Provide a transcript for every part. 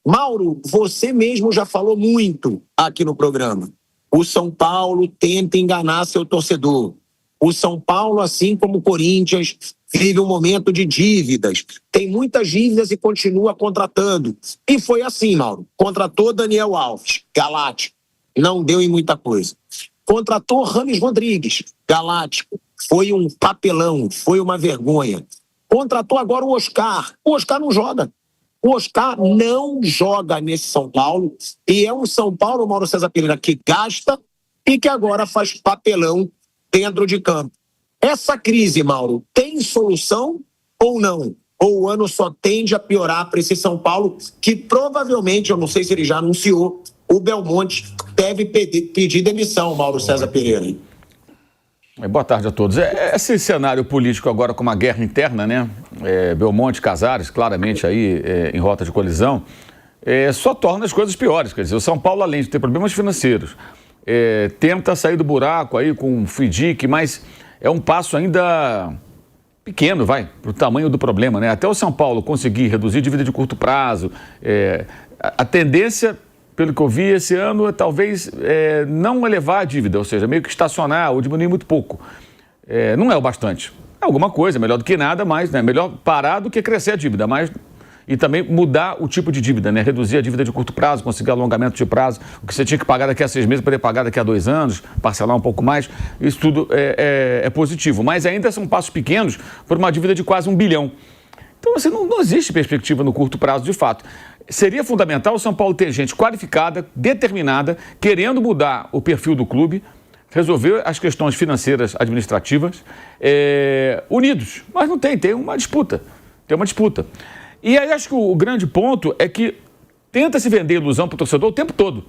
Mauro, você mesmo já falou muito aqui no programa. O São Paulo tenta enganar seu torcedor. O São Paulo, assim como o Corinthians, vive um momento de dívidas. Tem muitas dívidas e continua contratando. E foi assim, Mauro. Contratou Daniel Alves, Galáctico. Não deu em muita coisa. Contratou Rames Rodrigues, Galáctico. Foi um papelão, foi uma vergonha. Contratou agora o Oscar. O Oscar não joga. O Oscar não joga nesse São Paulo. E é um São Paulo, Mauro César Pereira, que gasta e que agora faz papelão dentro de campo. Essa crise, Mauro, tem solução ou não? Ou o ano só tende a piorar para esse São Paulo, que provavelmente, eu não sei se ele já anunciou, o Belmonte deve pedir demissão, Mauro César Pereira. Boa tarde a todos. Esse cenário político agora com uma guerra interna, né? Belmonte, Casares, claramente aí em rota de colisão, só torna as coisas piores. Quer dizer, o São Paulo, além de ter problemas financeiros, tenta sair do buraco aí com o FIDIC, mas é um passo ainda pequeno, para o tamanho do problema, né? Até o São Paulo conseguir reduzir dívida de curto prazo, a tendência, pelo que eu vi esse ano, é talvez não elevar a dívida, ou seja, meio que estacionar ou diminuir muito pouco. Não é o bastante. É alguma coisa, melhor do que nada, mas melhor parar do que crescer a dívida, mas e também mudar o tipo de dívida, né? Reduzir a dívida de curto prazo, conseguir alongamento de prazo, o que você tinha que pagar daqui a 6 meses, poder pagar daqui a 2 anos, parcelar um pouco mais, isso tudo é positivo. Mas ainda são passos pequenos por uma dívida de quase 1 bilhão. Então, assim, não existe perspectiva no curto prazo, de fato. Seria fundamental o São Paulo ter gente qualificada, determinada, querendo mudar o perfil do clube, resolver as questões financeiras administrativas, unidos. Mas não tem uma disputa. Tem uma disputa. E aí acho que o grande ponto é que tenta se vender ilusão para o torcedor o tempo todo.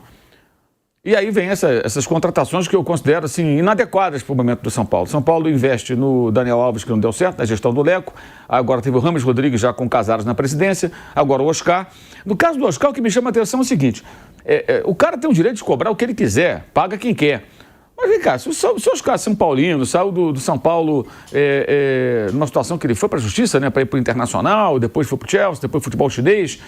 E aí vem essas contratações que eu considero assim, inadequadas para o momento do São Paulo. São Paulo investe no Daniel Alves, que não deu certo, na gestão do Leco. Agora teve o Rames Rodrigues já com Casares na presidência. Agora o Oscar. No caso do Oscar, o que me chama a atenção é o seguinte. O cara tem o direito de cobrar o que ele quiser, paga quem quer. Mas vem cá, se o Oscar São Paulino saiu do São Paulo numa situação que ele foi para a justiça, né, para ir para o Internacional, depois foi para o Chelsea, depois futebol chinês.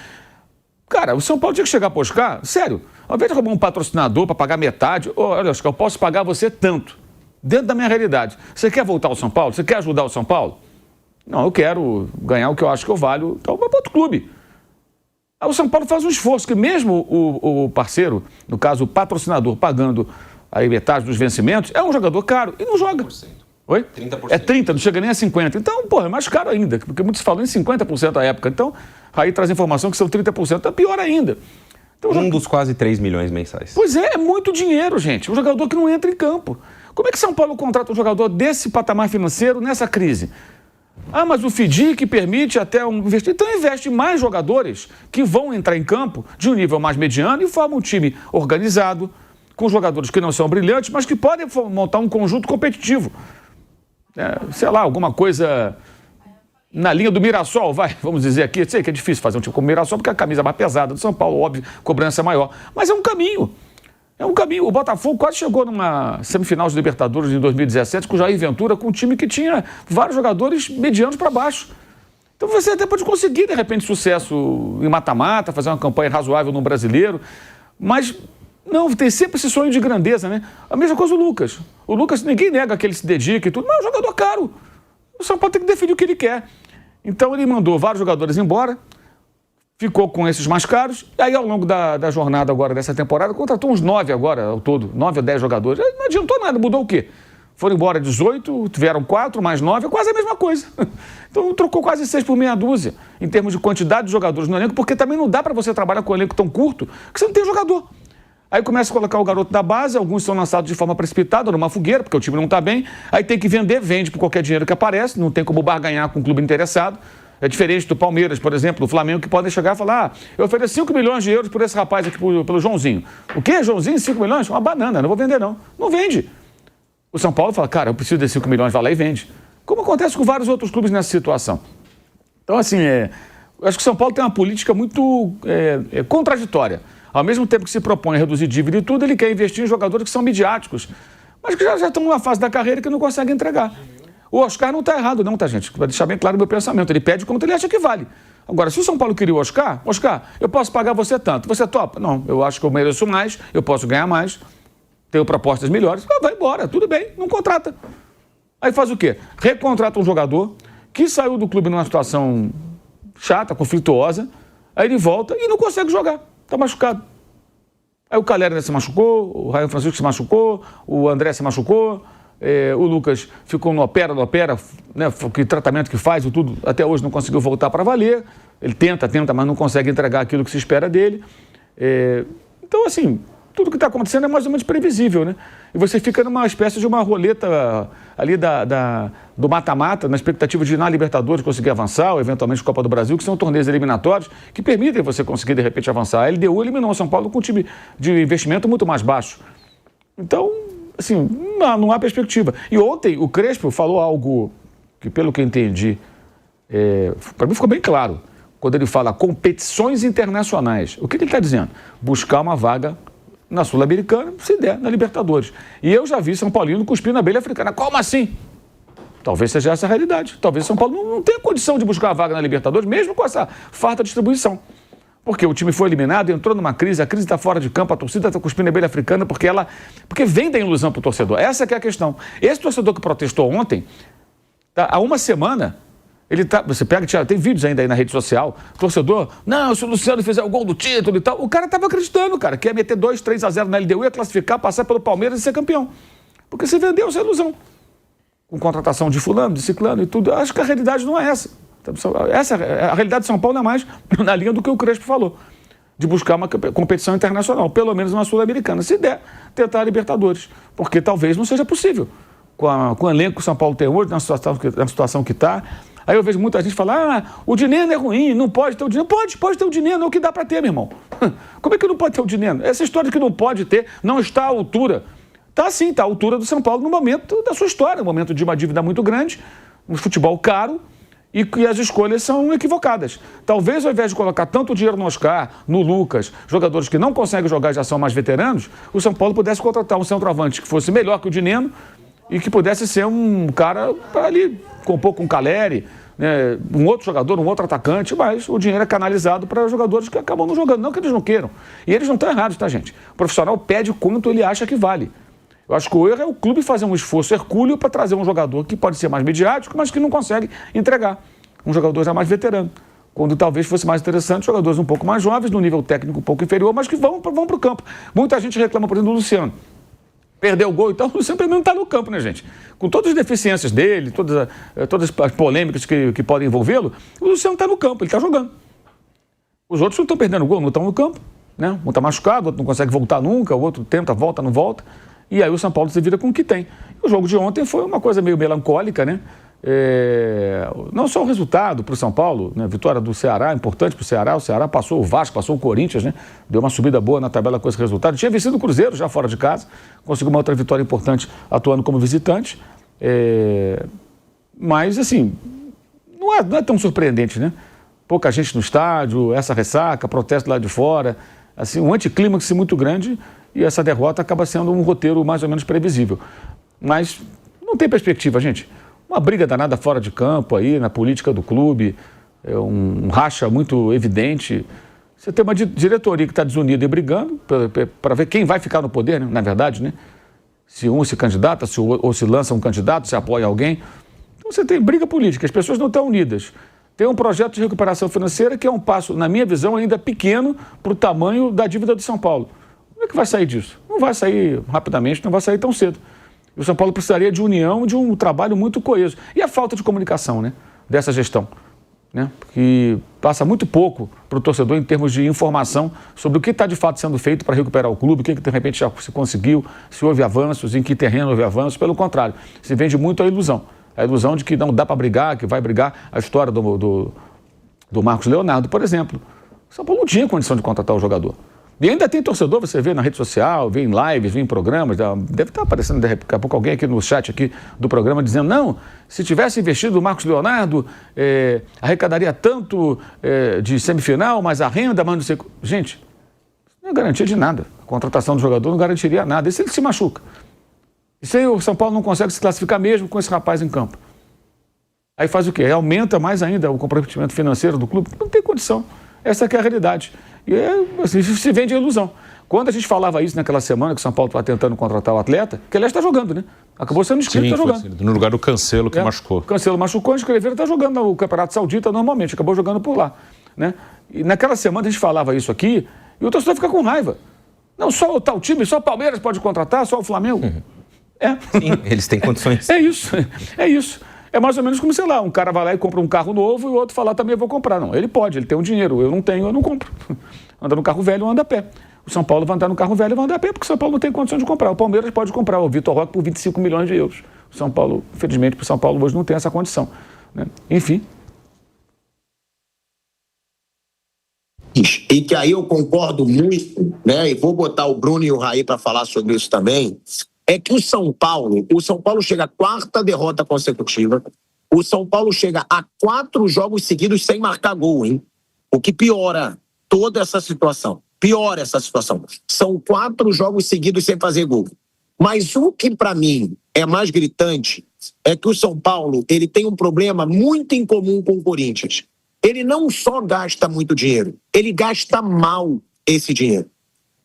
Cara, o São Paulo tinha que chegar para o Oscar, sério, ao invés de arrumar um patrocinador para pagar metade, olha, Oscar, eu posso pagar você tanto, dentro da minha realidade. Você quer voltar ao São Paulo? Você quer ajudar o São Paulo? Não, eu quero ganhar o que eu acho que eu valho, então vai para outro clube. Aí o São Paulo faz um esforço, que mesmo o parceiro, no caso o patrocinador, pagando aí metade dos vencimentos, é um jogador caro e não joga. 30%. Oi? 30%. É 30%, não chega nem a 50%. Então, é mais caro ainda, porque muitos falam em 50% à época. Então, aí traz informação que são 30%, é pior ainda. Então, dos quase 3 milhões mensais. Pois é muito dinheiro, gente. Um jogador que não entra em campo. Como é que São Paulo contrata um jogador desse patamar financeiro nessa crise? Ah, mas o FIDIC permite até um investir. Então investe mais jogadores que vão entrar em campo de um nível mais mediano e formam um time organizado, com jogadores que não são brilhantes, mas que podem montar um conjunto competitivo. Sei lá, alguma coisa na linha do Mirassol, vamos dizer aqui. Sei que é difícil fazer um time como o Mirassol, porque a camisa é mais pesada do São Paulo, óbvio, cobrança é maior. Mas é um caminho. É um caminho. O Botafogo quase chegou numa semifinal de Libertadores em 2017 com o Jair Ventura, com um time que tinha vários jogadores medianos para baixo. Então você até pode conseguir, de repente, sucesso em mata-mata, fazer uma campanha razoável no Brasileiro, mas não, tem sempre esse sonho de grandeza, né? A mesma coisa o Lucas. O Lucas, ninguém nega que ele se dedica e tudo, mas é um jogador caro. O São Paulo tem que definir o que ele quer. Então ele mandou vários jogadores embora, ficou com esses mais caros, e aí ao longo da jornada agora dessa temporada, contratou uns 9 agora ao todo, 9 ou 10 jogadores. Aí não adiantou nada, mudou o quê? Foram embora 18, tiveram 4 mais 9, é quase a mesma coisa. Então trocou quase 6 por meia dúzia, em termos de quantidade de jogadores no elenco, porque também não dá para você trabalhar com um elenco tão curto, que você não tem jogador. Aí começa a colocar o garoto da base, alguns são lançados de forma precipitada, numa fogueira, porque o time não está bem. Aí tem que vender, vende por qualquer dinheiro que aparece, não tem como barganhar com o clube interessado. É diferente do Palmeiras, por exemplo, do Flamengo, que podem chegar e falar: eu ofereço 5 milhões de euros por esse rapaz aqui, pelo Joãozinho. O quê, Joãozinho? 5 milhões? Uma banana, não vou vender não. Não vende. O São Paulo fala: cara, eu preciso de 5 milhões, vai lá e vende. Como acontece com vários outros clubes nessa situação. Então, assim, eu acho que o São Paulo tem uma política muito contraditória. Ao mesmo tempo que se propõe a reduzir dívida e tudo, ele quer investir em jogadores que são midiáticos, mas que já estão numa fase da carreira que não conseguem entregar. O Oscar não está errado não, tá, gente? Para deixar bem claro o meu pensamento. Ele pede quanto ele acha que vale. Agora, se o São Paulo queria o Oscar, eu posso pagar você tanto. Você topa? Não, eu acho que eu mereço mais, eu posso ganhar mais, tenho propostas melhores. Vai embora, tudo bem, não contrata. Aí faz o quê? Recontrata um jogador que saiu do clube numa situação chata, conflituosa, aí ele volta e não consegue jogar, está machucado. Aí o Calera se machucou, o Raio Francisco se machucou, o André se machucou, o Lucas ficou no opera, né, que tratamento que faz e tudo, até hoje não conseguiu voltar para valer. Ele tenta, mas não consegue entregar aquilo que se espera dele. Então, assim, tudo que está acontecendo é mais ou menos previsível, né? E você fica numa espécie de uma roleta ali do mata-mata, na expectativa de, na Libertadores, conseguir avançar, ou eventualmente Copa do Brasil, que são torneios eliminatórios que permitem você conseguir, de repente, avançar. A LDU eliminou o São Paulo com um time de investimento muito mais baixo. Então, assim, não há perspectiva. E ontem o Crespo falou algo que, pelo que eu entendi, para mim ficou bem claro. Quando ele fala competições internacionais, o que ele está dizendo? Buscar uma vaga na Sul-Americana, se der, na Libertadores. E eu já vi São Paulino cuspir na abelha africana. Como assim? Talvez seja essa a realidade. Talvez São Paulo não tenha condição de buscar a vaga na Libertadores, mesmo com essa farta distribuição. Porque o time foi eliminado, entrou numa crise, a crise está fora de campo, a torcida está cuspindo a abelha africana porque vem da ilusão para o torcedor. Essa que é a questão. Esse torcedor que protestou ontem, há uma semana, você pega, tem vídeos ainda aí na rede social, torcedor, não, se o Luciano fizer o gol do título e tal, o cara estava acreditando, cara, que ia meter 2-3-0 na LDU, ia classificar, passar pelo Palmeiras e ser campeão. Porque você vendeu essa ilusão. Com contratação de fulano, de ciclano e tudo. Acho que a realidade não é essa. A realidade de São Paulo é mais na linha do que o Crespo falou, de buscar uma competição internacional, pelo menos uma Sul-Americana. Se der, tentar a Libertadores, porque talvez não seja possível. Com o elenco que o São Paulo tem hoje, na situação que está. Aí eu vejo muita gente falar, o Dineno é ruim, não pode ter o Dineno. Pode ter o Dineno, é o que dá para ter, meu irmão. Como é que não pode ter o Dineno? Essa história de que não pode ter, não está à altura. Está sim, está à altura do São Paulo no momento da sua história, no momento de uma dívida muito grande, um futebol caro e as escolhas são equivocadas. Talvez ao invés de colocar tanto dinheiro no Oscar, no Lucas, jogadores que não conseguem jogar já são mais veteranos, o São Paulo pudesse contratar um centroavante que fosse melhor que o Dineno e que pudesse ser um cara para ali compor com o Caleri, né, um outro jogador, um outro atacante, mas o dinheiro é canalizado para jogadores que acabam não jogando, não que eles não queiram. E eles não estão errados, tá, gente? O profissional pede quanto ele acha que vale. Eu acho que o erro é o clube fazer um esforço hercúleo para trazer um jogador que pode ser mais midiático, mas que não consegue entregar. Um jogador já mais veterano. Quando talvez fosse mais interessante, jogadores um pouco mais jovens, no nível técnico um pouco inferior, mas que vão para o campo. Muita gente reclama, por exemplo, do Luciano. Perdeu o gol e tal, o Luciano pelo menos está no campo, né, gente? Com todas as deficiências dele, todas as polêmicas que podem envolvê-lo, o Luciano está no campo, ele está jogando. Os outros não estão perdendo o gol, não estão no campo, né? Um está machucado, o outro não consegue voltar nunca, o outro tenta, volta, não volta. E aí o São Paulo se vira com o que tem. O jogo de ontem foi uma coisa meio melancólica, né? Não só o resultado para o São Paulo, né? Vitória do Ceará, importante para o Ceará passou o Vasco, passou o Corinthians, né? Deu uma subida boa na tabela com esse resultado. Tinha vencido o Cruzeiro já fora de casa, conseguiu uma outra vitória importante atuando como visitante. Mas, assim, não é tão surpreendente, né? Pouca gente no estádio, essa ressaca, protesto lá de fora, assim, um anticlímax muito grande. E essa derrota acaba sendo um roteiro mais ou menos previsível. Mas não tem perspectiva, gente. Uma briga danada fora de campo aí, na política do clube, um racha muito evidente. Você tem uma diretoria que está desunida e brigando para ver quem vai ficar no poder, né? Na verdade, né? Se um se candidata, ou se lança um candidato, se apoia alguém. Então você tem briga política, as pessoas não estão unidas. Tem um projeto de recuperação financeira que é um passo, na minha visão, ainda pequeno para o tamanho da dívida do São Paulo. Como é que vai sair disso? Não vai sair rapidamente, não vai sair tão cedo. E o São Paulo precisaria de união, de um trabalho muito coeso. E a falta de comunicação, né, dessa gestão, né, que passa muito pouco para o torcedor em termos de informação sobre o que está de fato sendo feito para recuperar o clube, o que de repente já se conseguiu, se houve avanços, em que terreno houve avanços. Pelo contrário, se vende muito a ilusão de que não dá para brigar, que vai brigar. A história do Marcos Leonardo, por exemplo. O São Paulo não tinha condição de contratar o jogador. E ainda tem torcedor, você vê na rede social, vê em lives, vê em programas, deve estar aparecendo daqui a pouco alguém aqui no chat aqui do programa dizendo, não, se tivesse investido no Marcos Leonardo, arrecadaria tanto de semifinal, mas a renda, mas não sei... Gente, não é garantia de nada. A contratação do jogador não garantiria nada. E se ele se machuca? E se o São Paulo não consegue se classificar mesmo com esse rapaz em campo? Aí faz o quê? Aumenta mais ainda o comprometimento financeiro do clube? Não tem condição. Essa que é a realidade. E assim, se vende a ilusão. Quando a gente falava isso naquela semana que o São Paulo estava tentando contratar o atleta, que aliás está jogando, né? Acabou sendo inscrito e está jogando. Assim, no lugar do Cancelo, que machucou. O Cancelo machucou, inscreveram, está jogando no Campeonato Saudita normalmente, acabou jogando por lá. Né? E naquela semana a gente falava isso aqui e o torcedor fica com raiva. Não, só o tal time, só o Palmeiras pode contratar, só o Flamengo. Sim, eles têm condições. É isso. É mais ou menos como, sei lá, um cara vai lá e compra um carro novo e o outro fala, também vou comprar. Não, ele pode, ele tem um dinheiro, eu não tenho, eu não compro. Anda no carro velho ou anda a pé. O São Paulo vai andar no carro velho e vai andar a pé porque o São Paulo não tem condição de comprar. O Palmeiras pode comprar o Vitor Roque por 25 milhões de euros. O São Paulo, infelizmente, o São Paulo hoje não tem essa condição. Né? Enfim. E que aí eu concordo muito, né? E vou botar o Bruno e o Raí para falar sobre isso também. É que o São Paulo chega à 4ª derrota consecutiva. O São Paulo chega a 4 jogos seguidos sem marcar gol, hein? O que piora toda essa situação. São 4 jogos seguidos sem fazer gol. Mas o que para mim é mais gritante é que o São Paulo ele tem um problema muito em comum com o Corinthians. Ele não só gasta muito dinheiro, ele gasta mal esse dinheiro.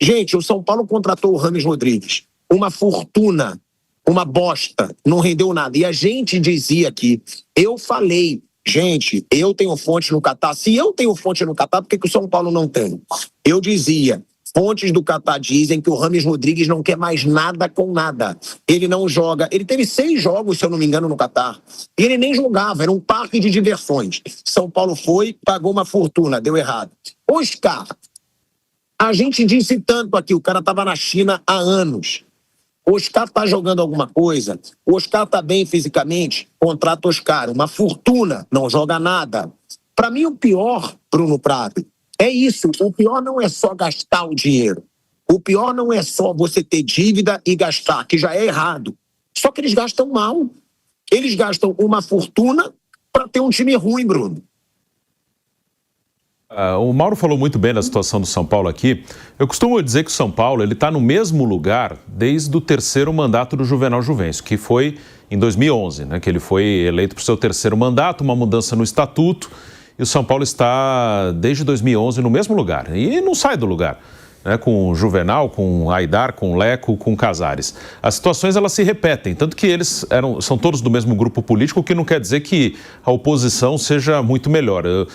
Gente, o São Paulo contratou o Rames Rodrigues. Uma fortuna, uma bosta, não rendeu nada. E a gente dizia aqui, eu falei, gente, eu tenho fonte no Catar. Se eu tenho fonte no Catar, por que o São Paulo não tem? Eu dizia, fontes do Catar dizem que o Rames Rodrigues não quer mais nada com nada. Ele não joga. Ele teve 6 jogos, se eu não me engano, no Catar. E ele nem jogava, era um parque de diversões. São Paulo foi, pagou uma fortuna, deu errado. Oscar, a gente disse tanto aqui, o cara estava na China há anos. O Oscar está jogando alguma coisa, o Oscar está bem fisicamente, contrata Oscar, uma fortuna, não joga nada. Para mim, o pior, Bruno Prado, é isso. O pior não é só gastar o dinheiro. O pior não é só você ter dívida e gastar, que já é errado. Só que eles gastam mal. Eles gastam uma fortuna para ter um time ruim, Bruno. O Mauro falou muito bem da situação do São Paulo aqui. Eu costumo dizer que o São Paulo está no mesmo lugar desde o 3º mandato do Juvenal Juvencio, que foi em 2011, né, que ele foi eleito para o seu 3º mandato, uma mudança no estatuto, e o São Paulo está desde 2011 no mesmo lugar, e não sai do lugar, né, com o Juvenal, com o Aidar, com o Leco, com o Casares. As situações elas se repetem, tanto que eles são todos do mesmo grupo político, o que não quer dizer que a oposição seja muito melhor. Eu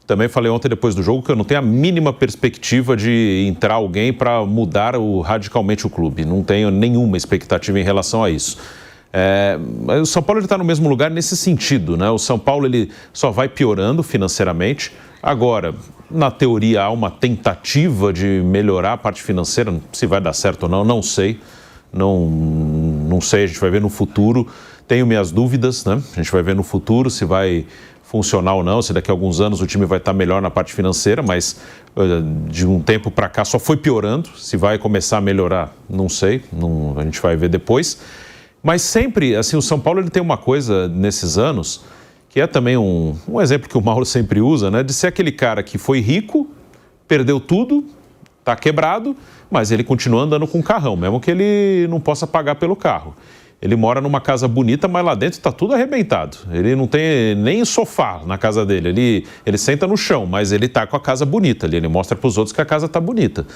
também falei ontem, depois do jogo, que eu não tenho a mínima perspectiva de entrar alguém para mudar radicalmente o clube. Não tenho nenhuma expectativa em relação a isso. Mas o São Paulo está no mesmo lugar nesse sentido, né? O São Paulo ele só vai piorando financeiramente. Agora, na teoria, há uma tentativa de melhorar a parte financeira. Se vai dar certo ou não, não sei. Não sei, a gente vai ver no futuro. Tenho minhas dúvidas, né? A gente vai ver no futuro se vai funcionar ou não, se daqui a alguns anos o time vai estar melhor na parte financeira, mas de um tempo para cá só foi piorando. Se vai começar a melhorar, não sei, a gente vai ver depois. Mas sempre, assim, o São Paulo ele tem uma coisa nesses anos, que é também um exemplo que o Mauro sempre usa, né, de ser aquele cara que foi rico, perdeu tudo, está quebrado, mas ele continua andando com um carrão, mesmo que ele não possa pagar pelo carro. Ele mora numa casa bonita, mas lá dentro está tudo arrebentado. Ele não tem nem sofá na casa dele. Ele senta no chão, mas ele está com a casa bonita ali. Ele mostra para os outros que a casa está bonita.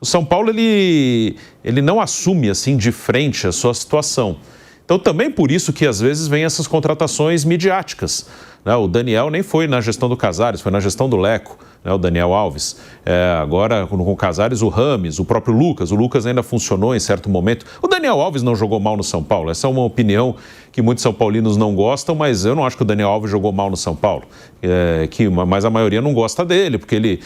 O São Paulo, ele não assume assim de frente a sua situação. Então, também por isso que às vezes vem essas contratações midiáticas. Né? O Daniel nem foi na gestão do Casares, foi na gestão do Leco, né? O Daniel Alves. Agora, com o Casares, o Rames, o próprio Lucas. O Lucas ainda funcionou em certo momento. O Daniel Alves não jogou mal no São Paulo. Essa é uma opinião que muitos são paulinos não gostam, mas eu não acho que o Daniel Alves jogou mal no São Paulo. Mas a maioria não gosta dele, porque ele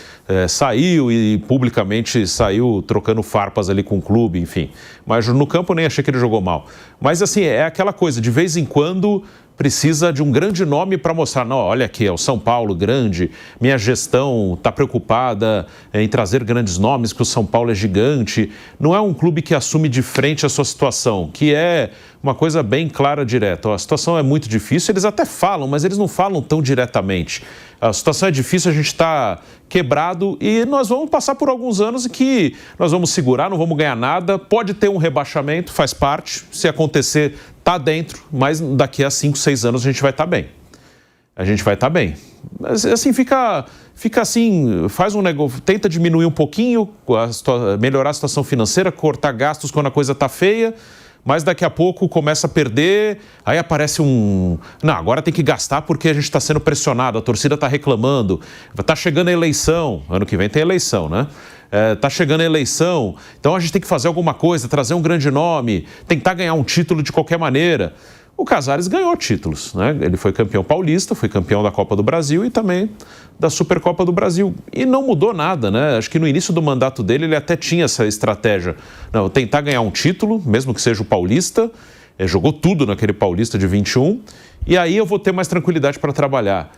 saiu e publicamente saiu trocando farpas ali com o clube, enfim. Mas no campo eu nem achei que ele jogou mal. Mas assim, é aquela coisa, de vez em quando precisa de um grande nome para mostrar, não, olha aqui, é o São Paulo grande, minha gestão está preocupada em trazer grandes nomes, que o São Paulo é gigante. Não é um clube que assume de frente a sua situação, que é uma coisa bem clara, direta. A situação é muito difícil, eles até falam, mas eles não falam tão diretamente. A situação é difícil, a gente está quebrado e nós vamos passar por alguns anos em que nós vamos segurar, não vamos ganhar nada, pode ter um rebaixamento, faz parte, se acontecer, está dentro, mas daqui a 5, 6 anos a gente vai estar bem. a gente vai estar bem. Mas, assim, fica assim, faz um negócio, tenta diminuir um pouquinho, melhorar a situação financeira, cortar gastos quando a coisa está feia, mas daqui a pouco começa a perder, aí aparece não, agora tem que gastar porque a gente está sendo pressionado, a torcida está reclamando, está chegando a eleição, ano que vem tem eleição, né? Está chegando a eleição, então a gente tem que fazer alguma coisa, trazer um grande nome, tentar ganhar um título de qualquer maneira. O Casares ganhou títulos, né? Ele foi campeão paulista, foi campeão da Copa do Brasil e também da Supercopa do Brasil. E não mudou nada, né? Acho que no início do mandato dele ele até tinha essa estratégia. Não, tentar ganhar um título, mesmo que seja o paulista, jogou tudo naquele paulista de 21, e aí eu vou ter mais tranquilidade para trabalhar.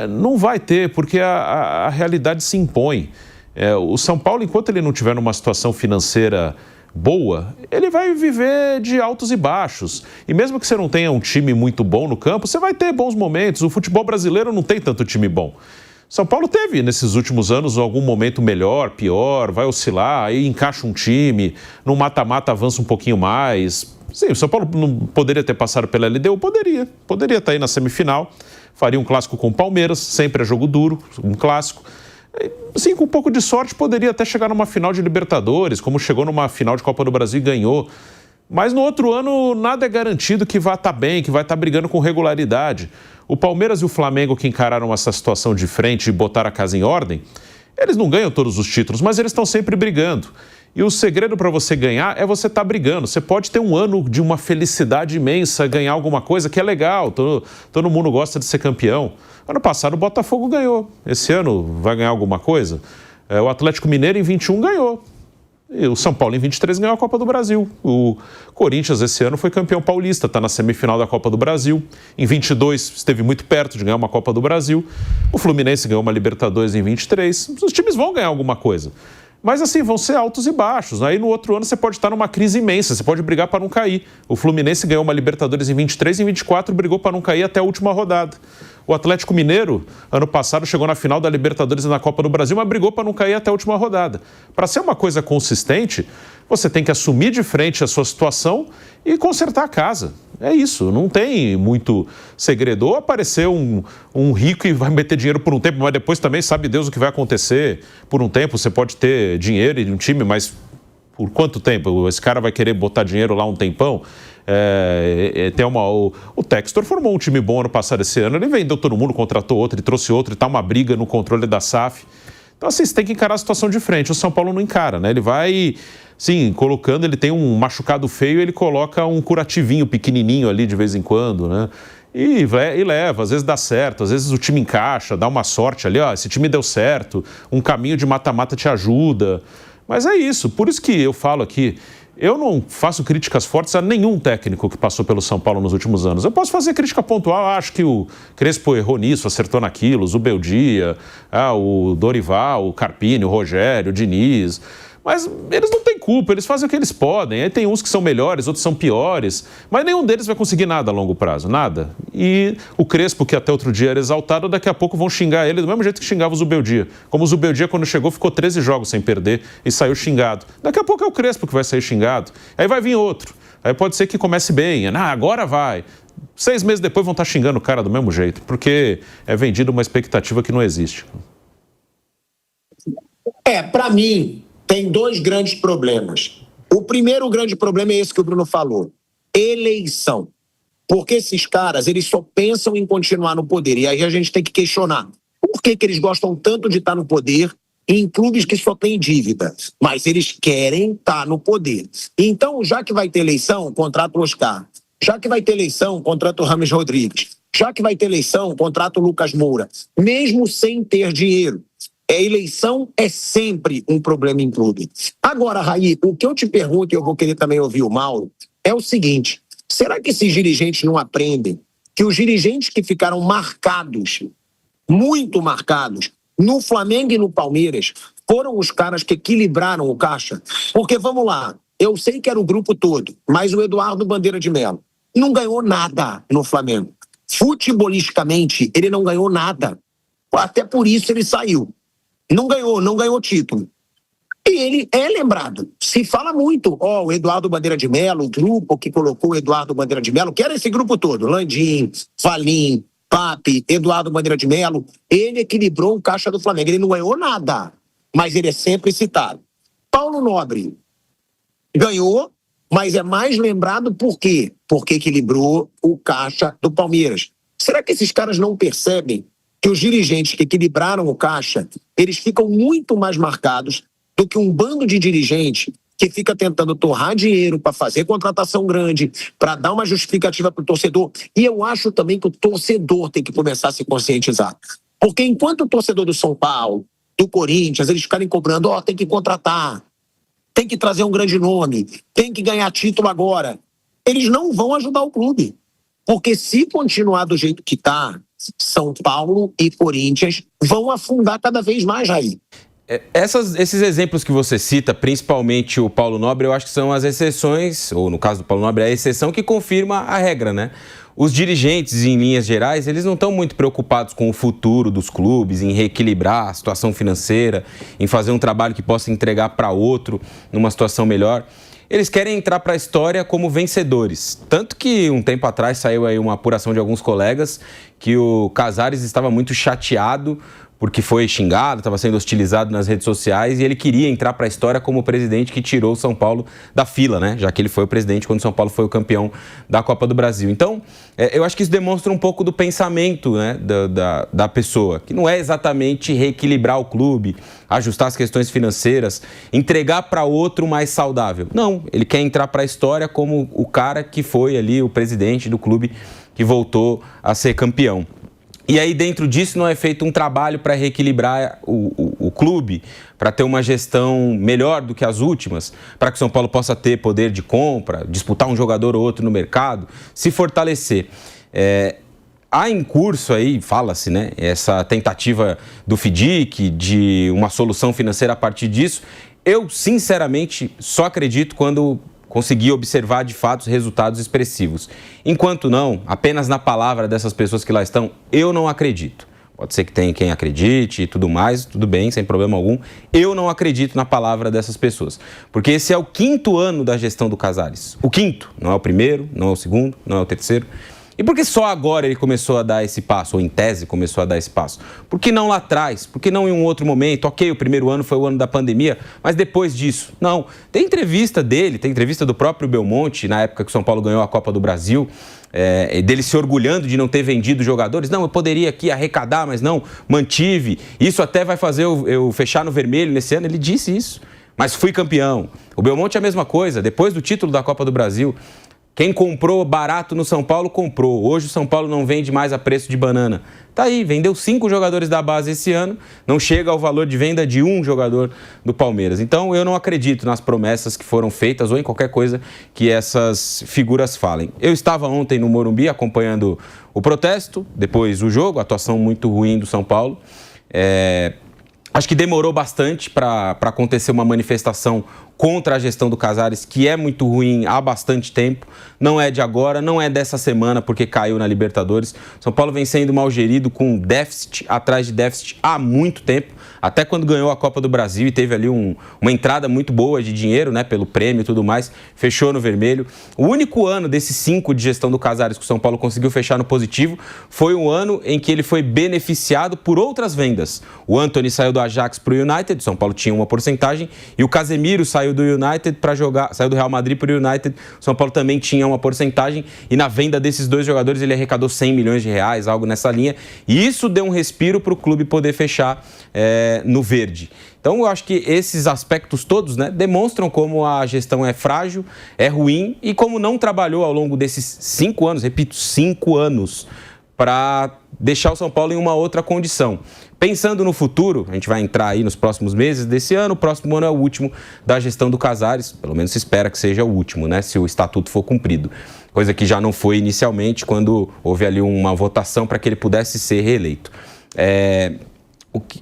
Não vai ter, porque a realidade se impõe. O São Paulo, enquanto ele não tiver numa situação financeira boa, ele vai viver de altos e baixos. E mesmo que você não tenha um time muito bom no campo, você vai ter bons momentos. O futebol brasileiro não tem tanto time bom. São Paulo teve, nesses últimos anos, algum momento melhor, pior, vai oscilar, aí encaixa um time, no mata-mata avança um pouquinho mais. Sim, o São Paulo não poderia ter passado pela LDU? Poderia estar aí na semifinal, faria um clássico com o Palmeiras, sempre é jogo duro, um clássico. Sim, com um pouco de sorte poderia até chegar numa final de Libertadores, como chegou numa final de Copa do Brasil e ganhou. Mas no outro ano nada é garantido que vai estar bem, que vai estar brigando com regularidade. O Palmeiras e o Flamengo, que encararam essa situação de frente e botaram a casa em ordem, eles não ganham todos os títulos, mas eles estão sempre brigando. E o segredo para você ganhar é você estar brigando. Você pode ter um ano de uma felicidade imensa, ganhar alguma coisa que é legal, todo mundo gosta de ser campeão. Ano passado o Botafogo ganhou. Esse ano vai ganhar alguma coisa? O Atlético Mineiro em 21 ganhou. E o São Paulo em 23 ganhou a Copa do Brasil. O Corinthians esse ano foi campeão paulista, está na semifinal da Copa do Brasil. Em 22 esteve muito perto de ganhar uma Copa do Brasil. O Fluminense ganhou uma Libertadores em 23. Os times vão ganhar alguma coisa. Mas assim, vão ser altos e baixos. Aí no outro ano você pode estar numa crise imensa, você pode brigar para não cair. O Fluminense ganhou uma Libertadores em 23 e em 24 brigou para não cair até a última rodada. O Atlético Mineiro, ano passado, chegou na final da Libertadores e na Copa do Brasil, mas brigou para não cair até a última rodada. Para ser uma coisa consistente, você tem que assumir de frente a sua situação e consertar a casa. É isso, não tem muito segredo. Ou aparecer um rico e vai meter dinheiro por um tempo, mas depois também sabe Deus o que vai acontecer. Por um tempo você pode ter dinheiro e um time, mas por quanto tempo? Esse cara vai querer botar dinheiro lá um tempão? O Textor formou um time bom ano passado, esse ano. Ele vendeu todo mundo, contratou outro, ele trouxe outro, e tá uma briga no controle da SAF. Então, assim, você tem que encarar a situação de frente. O São Paulo não encara, né? Ele vai, sim, colocando, ele tem um machucado feio, ele coloca um curativinho pequenininho ali de vez em quando, né? E leva, às vezes dá certo, às vezes o time encaixa, dá uma sorte ali, ó, esse time deu certo, um caminho de mata-mata te ajuda. Mas é isso, por isso que eu falo aqui, eu não faço críticas fortes a nenhum técnico que passou pelo São Paulo nos últimos anos. Eu posso fazer crítica pontual, acho que o Crespo errou nisso, acertou naquilo, o Zubeldia, o Dorival, o Carpini, o Rogério, o Diniz. Mas eles não têm culpa, eles fazem o que eles podem. Aí tem uns que são melhores, outros são piores, mas nenhum deles vai conseguir nada a longo prazo, nada. E o Crespo, que até outro dia era exaltado, daqui a pouco vão xingar ele do mesmo jeito que xingava o Zubeldia. Como o Zubeldia, quando chegou, ficou 13 jogos sem perder e saiu xingado. Daqui a pouco é o Crespo que vai sair xingado. Aí vai vir outro. Aí pode ser que comece bem, agora vai. 6 meses depois vão estar xingando o cara do mesmo jeito, porque é vendido uma expectativa que não existe. Para mim, tem 2 grandes problemas. O primeiro grande problema é esse que o Bruno falou. Eleição. Porque esses caras, eles só pensam em continuar no poder. E aí a gente tem que questionar. Por que eles gostam tanto de estar no poder em clubes que só têm dívida? Mas eles querem estar no poder. Então, já que vai ter eleição, contrata o Oscar. Já que vai ter eleição, contrata o Rames Rodrigues. Já que vai ter eleição, contrata o Lucas Moura. Mesmo sem ter dinheiro. A eleição é sempre um problema em clube. Agora, Raí, o que eu te pergunto, e eu vou querer também ouvir o Mauro, é o seguinte: será que esses dirigentes não aprendem que os dirigentes que ficaram marcados, muito marcados, no Flamengo e no Palmeiras, foram os caras que equilibraram o caixa? Porque, vamos lá, eu sei que era o grupo todo, mas o Eduardo Bandeira de Melo não ganhou nada no Flamengo. Futebolisticamente, ele não ganhou nada. Até por isso ele saiu. Não ganhou título. E ele é lembrado. Se fala muito, o Eduardo Bandeira de Melo, o grupo que colocou o Eduardo Bandeira de Melo, que era esse grupo todo, Landim, Valim, Pape, Eduardo Bandeira de Melo, ele equilibrou o caixa do Flamengo. Ele não ganhou nada, mas ele é sempre citado. Paulo Nobre ganhou, mas é mais lembrado por quê? Porque equilibrou o caixa do Palmeiras. Será que esses caras não percebem que os dirigentes que equilibraram o caixa, eles ficam muito mais marcados do que um bando de dirigente que fica tentando torrar dinheiro para fazer contratação grande, para dar uma justificativa para o torcedor? E eu acho também que o torcedor tem que começar a se conscientizar. Porque enquanto o torcedor do São Paulo, do Corinthians, eles ficarem cobrando, tem que contratar, tem que trazer um grande nome, tem que ganhar título agora, eles não vão ajudar o clube. Porque se continuar do jeito que está, São Paulo e Corinthians vão afundar cada vez mais, Jair. Esses exemplos que você cita, principalmente o Paulo Nobre, eu acho que são as exceções, ou no caso do Paulo Nobre, é a exceção que confirma a regra, né? Os dirigentes, em linhas gerais, eles não estão muito preocupados com o futuro dos clubes, em reequilibrar a situação financeira, em fazer um trabalho que possa entregar para outro numa situação melhor. Eles querem entrar para a história como vencedores. Tanto que um tempo atrás saiu aí uma apuração de alguns colegas que o Casares estava muito chateado porque foi xingado, estava sendo hostilizado nas redes sociais e ele queria entrar para a história como o presidente que tirou o São Paulo da fila, né? Já que ele foi o presidente quando o São Paulo foi o campeão da Copa do Brasil. Então, eu acho que isso demonstra um pouco do pensamento, né, da pessoa, que não é exatamente reequilibrar o clube, ajustar as questões financeiras, entregar para outro mais saudável. Não, ele quer entrar para a história como o cara que foi ali o presidente do clube que voltou a ser campeão. E aí, dentro disso, não é feito um trabalho para reequilibrar o clube, para ter uma gestão melhor do que as últimas, para que o São Paulo possa ter poder de compra, disputar um jogador ou outro no mercado, se fortalecer. Há em curso aí, fala-se, né, essa tentativa do FIDIC de uma solução financeira a partir disso. Eu, sinceramente, só acredito quando conseguir observar de fato os resultados expressivos. Enquanto não, apenas na palavra dessas pessoas que lá estão, eu não acredito. Pode ser que tenha quem acredite e tudo mais, tudo bem, sem problema algum. Eu não acredito na palavra dessas pessoas. Porque esse é o 5º ano da gestão do Casares. O 5º, não é o primeiro, não é o segundo, não é o terceiro. E por que só agora ele começou a dar esse passo, ou em tese começou a dar esse passo? Por que não lá atrás? Por que não em um outro momento? Ok, o primeiro ano foi o ano da pandemia, mas depois disso? Não. Tem entrevista dele, tem entrevista do próprio Belmonte, na época que o São Paulo ganhou a Copa do Brasil, dele se orgulhando de não ter vendido jogadores. Não, eu poderia aqui arrecadar, mas não, mantive. Isso até vai fazer eu fechar no vermelho nesse ano. Ele disse isso, mas fui campeão. O Belmonte é a mesma coisa, depois do título da Copa do Brasil. Quem comprou barato no São Paulo, comprou. Hoje o São Paulo não vende mais a preço de banana. Tá aí, vendeu 5 jogadores da base esse ano, não chega ao valor de venda de um jogador do Palmeiras. Então eu não acredito nas promessas que foram feitas ou em qualquer coisa que essas figuras falem. Eu estava ontem no Morumbi acompanhando o protesto, depois o jogo, a atuação muito ruim do São Paulo. Acho que demorou bastante para acontecer uma manifestação contra a gestão do Casares, que é muito ruim há bastante tempo. Não é de agora, não é dessa semana, porque caiu na Libertadores. São Paulo vem sendo mal gerido, com déficit atrás de déficit há muito tempo. Até quando ganhou a Copa do Brasil e teve ali uma entrada muito boa de dinheiro, né, pelo prêmio e tudo mais, fechou no vermelho. O único ano desses 5 de gestão do Casares que o São Paulo conseguiu fechar no positivo foi um ano em que ele foi beneficiado por outras vendas. O Antony saiu do Ajax para o United, o São Paulo tinha uma porcentagem, e o Casemiro saiu do United para jogar, saiu do Real Madrid para o United, o São Paulo também tinha uma porcentagem, e na venda desses 2 jogadores ele arrecadou 100 milhões de reais, algo nessa linha, e isso deu um respiro para o clube poder fechar no verde. Então eu acho que esses aspectos todos, né, demonstram como a gestão é frágil, é ruim, e como não trabalhou ao longo desses 5 anos, repito, 5 anos, para deixar o São Paulo em uma outra condição. Pensando no futuro, a gente vai entrar aí nos próximos meses desse ano, o próximo ano é o último da gestão do Casares, pelo menos se espera que seja o último, né, se o estatuto for cumprido. Coisa que já não foi inicialmente, quando houve ali uma votação para que ele pudesse ser reeleito.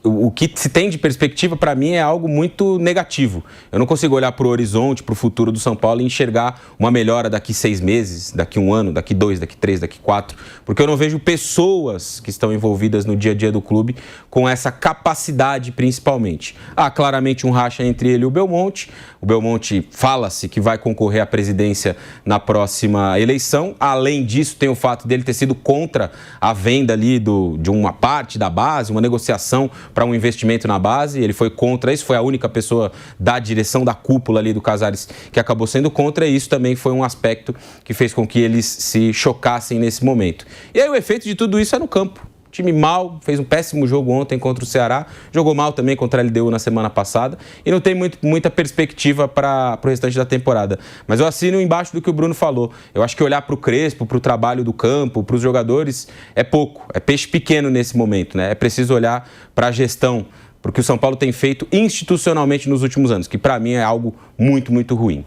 o que se tem de perspectiva, para mim, é algo muito negativo. Eu não consigo olhar para o horizonte, para o futuro do São Paulo e enxergar uma melhora daqui 6 meses, daqui 1 ano, daqui 2, daqui 3, daqui 4, porque eu não vejo pessoas que estão envolvidas no dia a dia do clube com essa capacidade, principalmente. Há claramente um racha entre ele e o Belmonte. O Belmonte fala-se que vai concorrer à presidência na próxima eleição. Além disso, tem o fato dele ter sido contra a venda ali de uma parte da base, uma negociação para um investimento na base. Ele foi contra isso, foi a única pessoa da direção da cúpula ali do Casares que acabou sendo contra, e isso também foi um aspecto que fez com que eles se chocassem nesse momento. E aí o efeito de tudo isso é no campo. O time mal, fez um péssimo jogo ontem contra o Ceará, jogou mal também contra a LDU na semana passada e não tem muita perspectiva para o restante da temporada. Mas eu assino embaixo do que o Bruno falou. Eu acho que olhar para o Crespo, para o trabalho do campo, para os jogadores, é pouco, é peixe pequeno nesse momento, né? É preciso olhar para a gestão, para o que o São Paulo tem feito institucionalmente nos últimos anos, que para mim é algo muito, muito ruim.